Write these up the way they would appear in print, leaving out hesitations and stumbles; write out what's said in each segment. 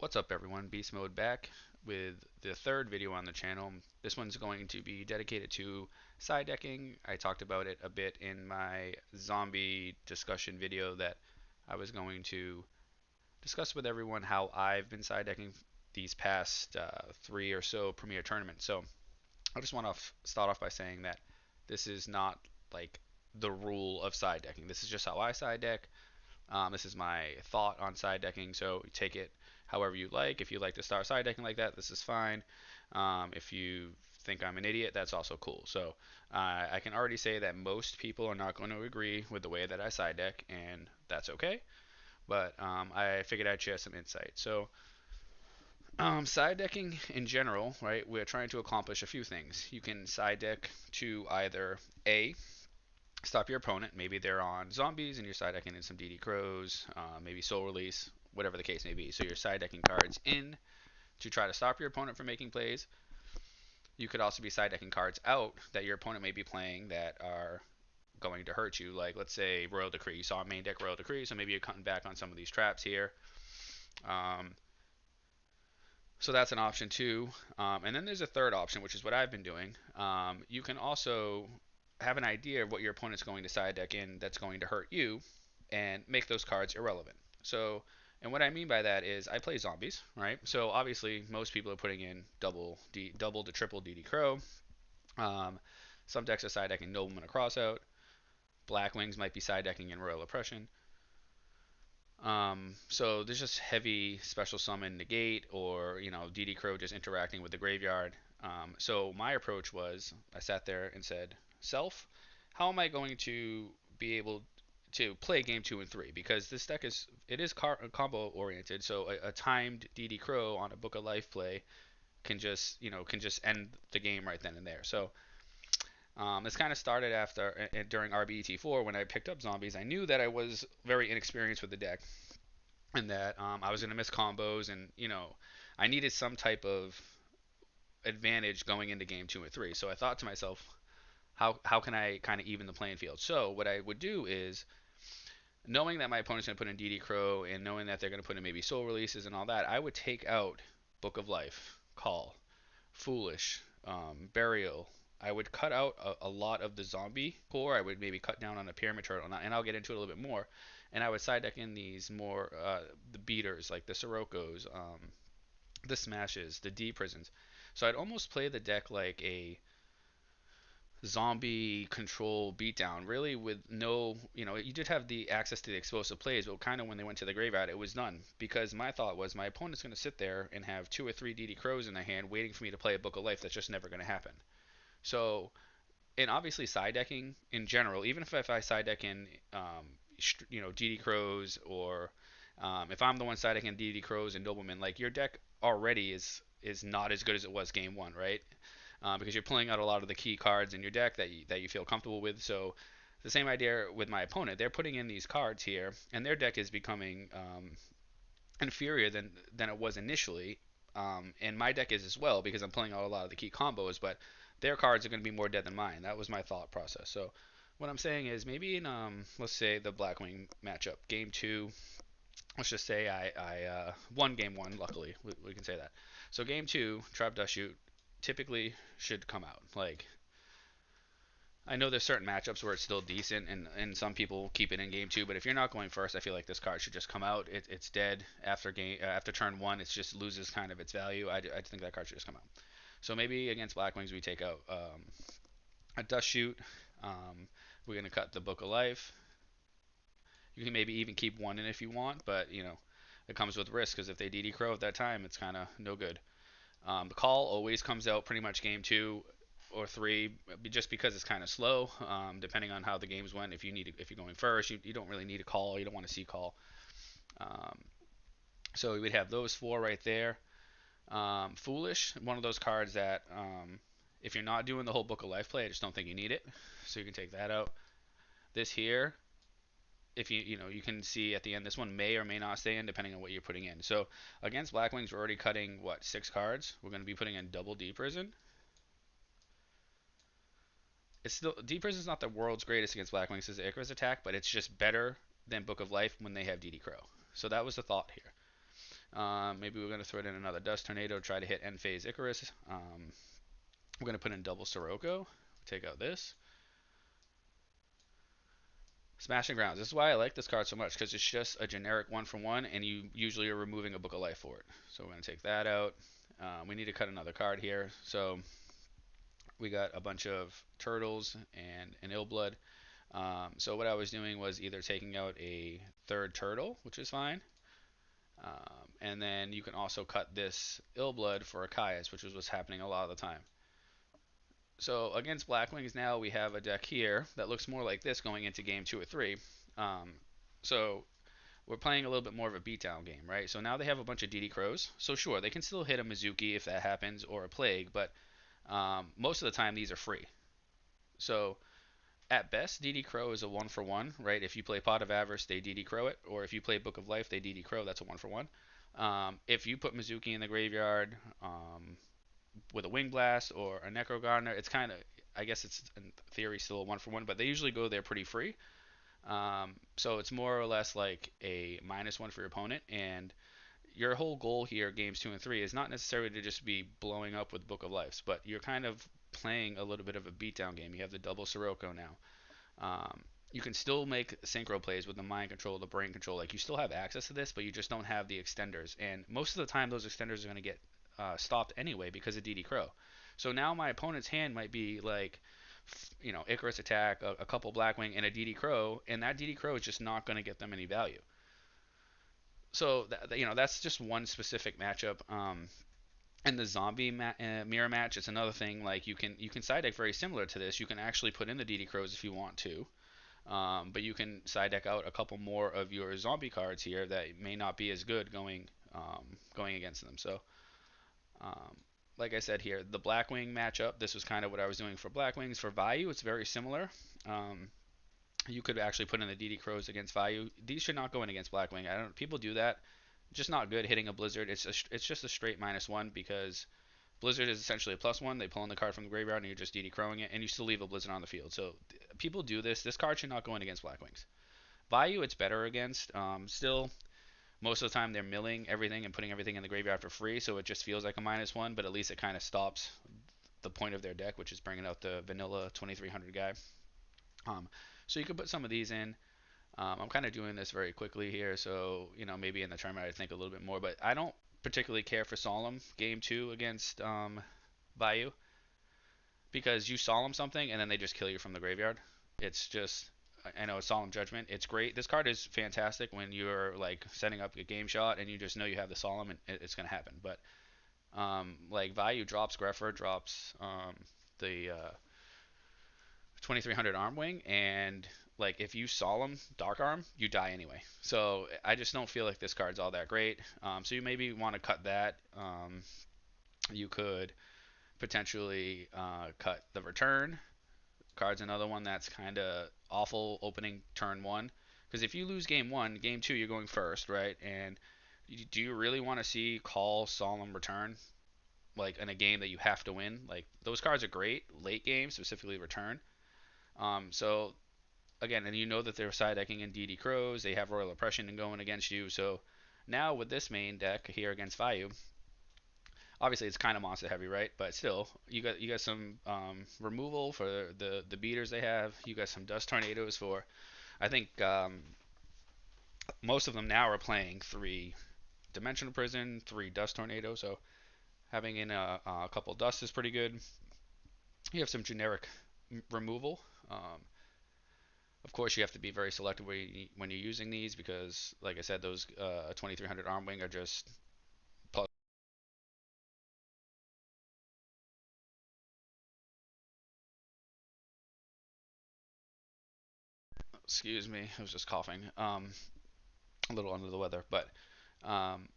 What's up everyone, Beast Mode back with the third video on the channel. This one's going to be dedicated to side decking. I talked about it a bit in my zombie discussion video that I was going to discuss with everyone how I've been side decking these past three or so premier tournaments. So I just want to start off by saying that this is not like the rule of side decking. This is just how I side deck. This is my thought on side decking, so take it however you like. If you like to start side decking like that, this is fine. If you think I'm an idiot, that's also cool. So I can already say that most people are not going to agree with the way that I side deck, and that's okay. But I figured I'd share some insight. So side decking in general, right? We're trying to accomplish a few things. You can side deck to either A, stop your opponent. Maybe they're on zombies and you're side decking in some DD crows, maybe soul release, whatever the case may be. So you're side decking cards in to try to stop your opponent from making plays. You could also be side decking cards out that your opponent may be playing that are going to hurt you. Like let's say Royal Decree. You saw a main deck Royal Decree, so maybe you're cutting back on some of these traps here. Um, so that's an option too. And then there's a third option, which is what I've been doing. You can also have an idea of what your opponent's going to side deck in that's going to hurt you, and make those cards irrelevant. So, and what I mean by that is I play zombies, right? So obviously most people are putting in double to triple DD Crow. Um, some decks are side decking Nobleman or Crossout. Black Wings might be side decking in Royal Oppression. So there's just heavy special summon negate or DD Crow just interacting with the graveyard. So my approach was I sat there and said, self, how am I going to be able to play game 2 and 3? Because this deck is combo oriented. So a timed DD Crow on a Book of Life play can just end the game right then and there. So this kind of started after during RBET4 when I picked up zombies. I knew that I was very inexperienced with the deck and that I was going to miss combos, and I needed some type of advantage going into game 2 and 3. So I thought to myself, how can I kind of even the playing field? So what I would do is, knowing that my opponent's going to put in DD Crow and knowing that they're going to put in maybe soul releases and all that, I would take out Book of Life, Call, Foolish, Burial. I would cut out a lot of the zombie core. I would maybe cut down on a pyramid turtle, and I'll get into it a little bit more. And I would side deck in these more the beaters like the Sirocco's, the Smashes, the D prisons. So I'd almost play the deck like a zombie control beatdown, really, with no, you did have the access to the explosive plays, but kind of when they went to the graveyard, it was done. Because my thought was my opponent's going to sit there and have 2 or 3 DD Crows in their hand waiting for me to play a Book of Life that's just never going to happen. So, and obviously side decking in general, even if I side deck in, DD Crows, or if I'm the one side decking DD Crows and Nobleman, like your deck already is not as good as it was game one, right? Because you're pulling out a lot of the key cards in your deck that you feel comfortable with. So the same idea with my opponent. They're putting in these cards here, and their deck is becoming inferior than it was initially. And my deck is as well because I'm pulling out a lot of the key combos, but their cards are going to be more dead than mine. That was my thought process. So what I'm saying is maybe in let's say the Blackwing matchup, game two. Let's just say I won game one. Luckily, we can say that. So game two, Trap Dust Shoot typically should come out. Like, I know there's certain matchups where it's still decent, and some people keep it in game two. But if you're not going first, I feel like this card should just come out. It's dead after after turn one. It just loses kind of its value. I think that card should just come out. So maybe against Black Wings we take out a Dust Shoot. We're gonna cut the Book of Life. You can maybe even keep one in if you want, but it comes with risk because if they DD Crow at that time, it's kind of no good. The call always comes out pretty much game 2 or 3, just because it's kind of slow, depending on how the games went. If you're going first, you don't really need a call. You don't want to see call. Um, so we would have those four right there. Foolish, one of those cards that if you're not doing the whole Book of Life play, I just don't think you need it. So you can take that out. This here, if you can see at the end, this one may or may not stay in depending on what you're putting in. So against Black Wings, we're already cutting what, 6 cards. We're going to be putting in double D Prison. It's still, D Prison is not the world's greatest against Black Wings as an Icarus attack, but it's just better than Book of Life when they have DD Crow. So that was the thought here. Maybe we're going to throw in another Dust Tornado, try to hit End Phase Icarus. We're going to put in double Sirocco. Take out this. Smashing Grounds. This is why I like this card so much, because it's just a generic 1 for 1, and you usually are removing a Book of Life for it. So we're going to take that out. We need to cut another card here. So we got a bunch of Turtles and an Illblood. So what I was doing was either taking out a third Turtle, which is fine, and then you can also cut this Illblood for a Caius, which is what's happening a lot of the time. So against Blackwings now we have a deck here that looks more like this going into game 2 or 3. So we're playing a little bit more of a beatdown game, right? So now they have a bunch of DD Crows. So sure, they can still hit a Mizuki if that happens, or a Plague, but most of the time these are free. So at best, DD Crow is a 1 for 1, right? If you play Pot of Avarice, they DD Crow it, or if you play Book of Life, they DD Crow. That's a 1 for 1. If you put Mizuki in the graveyard with a Wing Blast or a Necro Gardener, it's kind of, I guess it's in theory still a 1 for 1, but they usually go there pretty free. So it's more or less like a -1 for your opponent, and your whole goal here, games 2 and 3, is not necessarily to just be blowing up with Book of Lives, but you're kind of playing a little bit of a beatdown game. You have the double Sirocco now. You can still make synchro plays with the mind control, the brain control. Like, you still have access to this, but you just don't have the extenders. And most of the time, those extenders are going to get stopped anyway because of DD Crow. So now my opponent's hand might be like, Icarus attack, a couple Blackwing, and a DD Crow, and that DD Crow is just not going to get them any value. So that's just one specific matchup. And the zombie mirror match is another thing. Like, you can side deck very similar to this. You can actually put in the DD Crows if you want to. But you can side deck out a couple more of your zombie cards here that may not be as good going against them. So, um, like I said here, the Blackwing matchup, this was kind of what I was doing for Blackwings. For Vayu, it's very similar. You could actually put in the DD Crows against Vayu. These should not go in against Blackwing. I don't. People do that. Just not good hitting a Blizzard. It's just a straight -1 because Blizzard is essentially a +1. They pull in the card from the graveyard and you're just DD Crowing it, and you still leave a Blizzard on the field. So people do this. This card should not go in against Blackwings. Vayu, it's better against. Still, most of the time they're milling everything and putting everything in the graveyard for free, so it just feels like a -1. But at least it kind of stops the point of their deck, which is bringing out the vanilla 2300 guy. So you could put some of these in. I'm kind of doing this very quickly here, so maybe in the tournament I'd think a little bit more, but I don't particularly care for Solemn game 2 against Vayu, because you Solemn something and then they just kill you from the graveyard. It's just, I know, Solemn Judgment. It's great. This card is fantastic when you're like setting up a game shot and you just know you have the Solemn and it's gonna happen. But like Vayu drops Greffer, drops the 2300 Armwing, and like if you Solemn Dark Arm, you die anyway. So I just don't feel like this card's all that great. So you maybe want to cut that. You could potentially cut the Return. Card's another one that's kind of awful opening turn 1. Because if you lose game 1, game 2 you're going first, right? And do you really want to see Call, Solemn, Return, like in a game that you have to win? Like, those cards are great late game, specifically Return. So again, and you know that they're side decking in DD Crows. They have Royal Oppression and going against you. So now with this main deck here against Vayu, obviously it's kind of monster heavy, right? But still, you got some removal for the beaters they have. You got some Dust Tornadoes for, I think most of them now are playing 3 Dimensional Prison, 3 Dust Tornadoes. So having in a couple Dust is pretty good. You have some generic removal. Of course, you have to be very selective when you're using these because, like I said, those 2300 Armwing are just plus. Excuse me, I was just coughing. A little under the weather, but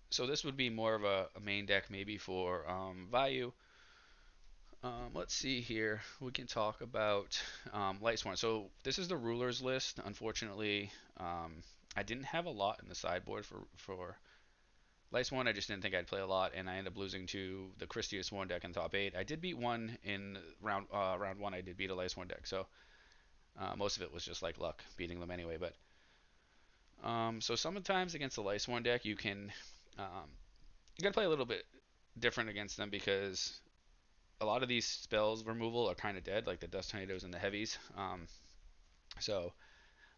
so this would be more of a main deck maybe for Vayu. Let's see here. We can talk about Lightsworn. So this is the rulers list. Unfortunately, I didn't have a lot in the sideboard for Lightsworn. I just didn't think I'd play a lot, and I ended up losing to the Christia Sworn deck in top 8. I did beat one in round 1. I did beat a Lightsworn deck, so most of it was just like luck beating them anyway. But so sometimes against the Lightsworn deck, you can you gotta play a little bit different against them because a lot of these spells removal are kind of dead, like the dust tornadoes and the heavies. So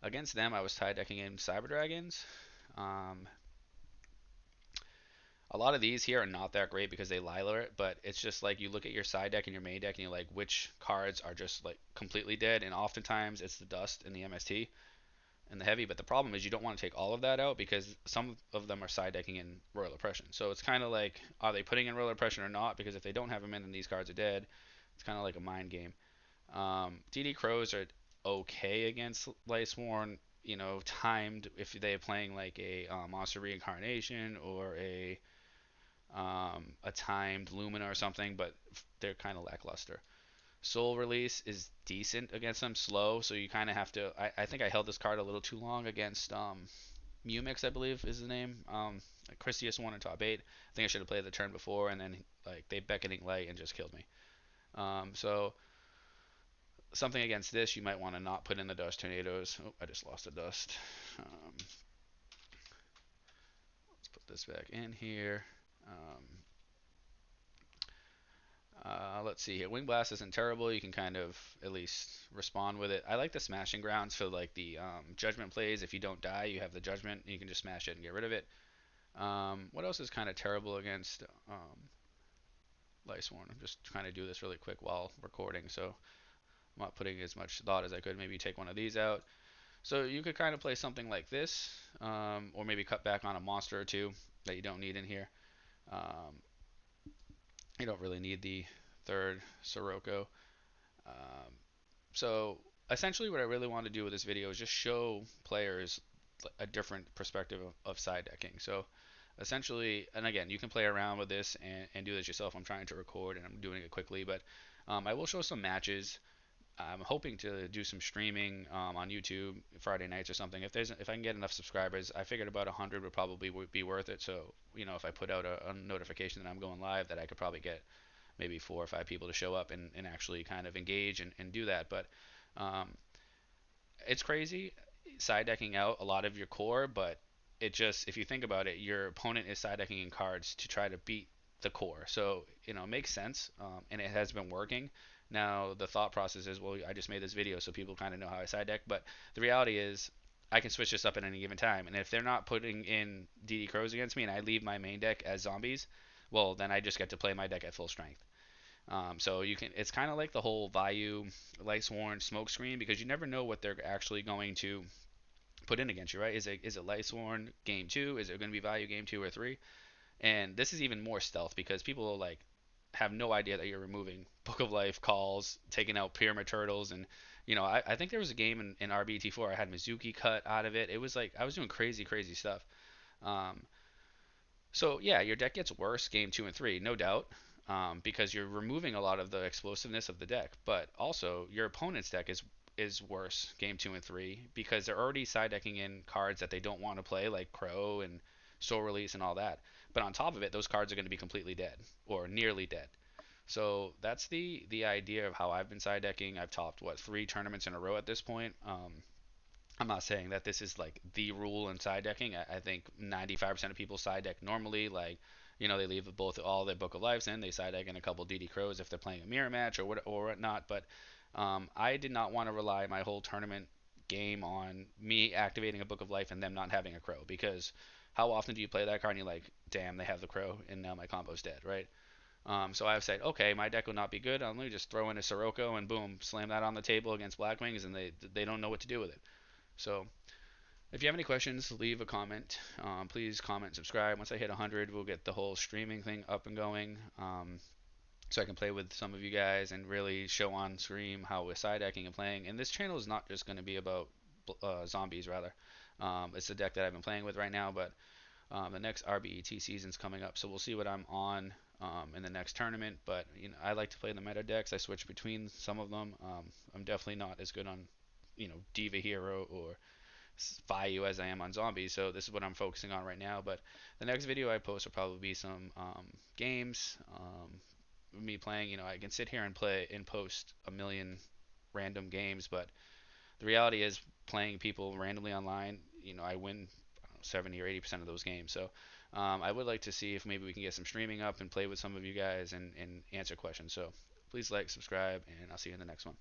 against them, I was side decking in cyber dragons. Um, a lot of these here are not that great because they Lylar it, but it's just like you look at your side deck and your main deck and you're like, which cards are just like completely dead, and oftentimes it's the dust and the MST and the heavy. But the problem is you don't want to take all of that out because some of them are side decking in Royal Oppression. So it's kind of like, are they putting in Royal Oppression or not? Because if they don't have them in, then these cards are dead. It's kind of like a mind game. DD Crows are okay against Lightsworn, timed if they're playing like a Monster Reincarnation or a timed Lumina or something, but they're kind of lackluster. Soul Release is decent against them, slow, so you kind of have to. I think I held this card a little too long against Mumix, I believe is the name. Christius won in top 8. I think I should have played the turn before, and then like they Beckoning Light and just killed me. So something against this, you might want to not put in the dust tornadoes. Oh, I just lost a dust. Let's put this back in here. Um, let's see here. Wing Blast isn't terrible. You can kind of at least respond with it. I like the smashing grounds for like the judgment plays. If you don't die, you have the judgment. You can just smash it and get rid of it. What else is kind of terrible against Lysworn? I'm just trying to do this really quick while recording, so I'm not putting as much thought as I could. Maybe take one of these out. So you could kind of play something like this, or maybe cut back on a monster or two that you don't need in here. Um, you don't really need the third Sirocco. Um, so essentially what I really want to do with this video is just show players a different perspective of side decking. So essentially, and again, you can play around with this and do this yourself. I'm trying to record and I'm doing it quickly, but I will show some matches. I'm hoping to do some streaming on YouTube Friday nights or something. If I can get enough subscribers, I figured about 100 would probably be worth it. So if I put out a notification that I'm going live, that I could probably get maybe 4 or 5 people to show up and actually kind of engage and do that. But um, it's crazy side decking out a lot of your core, but it just, if you think about it, your opponent is side decking in cards to try to beat the core. So it makes sense, and it has been working. Now the thought process is, well, I just made this video so people kind of know how I side deck, but the reality is I can switch this up at any given time, and if they're not putting in DD Crows against me and I leave my main deck as zombies, well, then I just get to play my deck at full strength. So you can, it's kind of like the whole Vayu, Lightsworn, Smokescreen, because you never know what they're actually going to put in against you, right? Is it Lightsworn game 2? Is it going to be Vayu game 2 or 3? And this is even more stealth because people like have no idea that you're removing Book of Life calls, taking out Pyramid Turtles, and I think there was a game in RBT4 I had Mizuki cut out of it. It was like I was doing crazy, crazy stuff. Um, so yeah, your deck gets worse game 2 and 3, no doubt, because you're removing a lot of the explosiveness of the deck. But also your opponent's deck is worse game 2 and 3 because they're already side decking in cards that they don't want to play, like Crow and Soul Release and all that. But on top of it, those cards are going to be completely dead or nearly dead. So that's the idea of how I've been side decking. I've topped what 3 tournaments in a row at this point. I'm not saying that this is like the rule in side decking. I think 95% of people side deck normally. Like, they leave both all their Book of Lives in. They side deck in a couple DD Crows if they're playing a mirror match or whatnot. But I did not want to rely my whole tournament game on me activating a Book of Life and them not having a Crow, because how often do you play that card and you're like, damn, they have the Crow and now my combo's dead, right? So I've said, okay, my deck will not be good. Let me just throw in a Sirocco and boom, slam that on the table against Black Wings, and they don't know what to do with it. So if you have any questions, leave a comment. Please comment, subscribe. Once I hit 100, we'll get the whole streaming thing up and going, so I can play with some of you guys and really show on stream how we're side decking and playing. And this channel is not just going to be about zombies, rather. It's the deck that I've been playing with right now, but the next RBET season's coming up, so we'll see what I'm on in the next tournament. But I like to play the meta decks. I switch between some of them. I'm definitely not as good on Diva Hero or Vayu as I am on zombies, so this is what I'm focusing on right now. But the next video I post will probably be some games, me playing. I can sit here and play and post a million random games, but the reality is playing people randomly online, I win, I don't know, 70 or 80% of those games. So I would like to see if maybe we can get some streaming up and play with some of you guys and answer questions. So please like, subscribe, and I'll see you in the next one.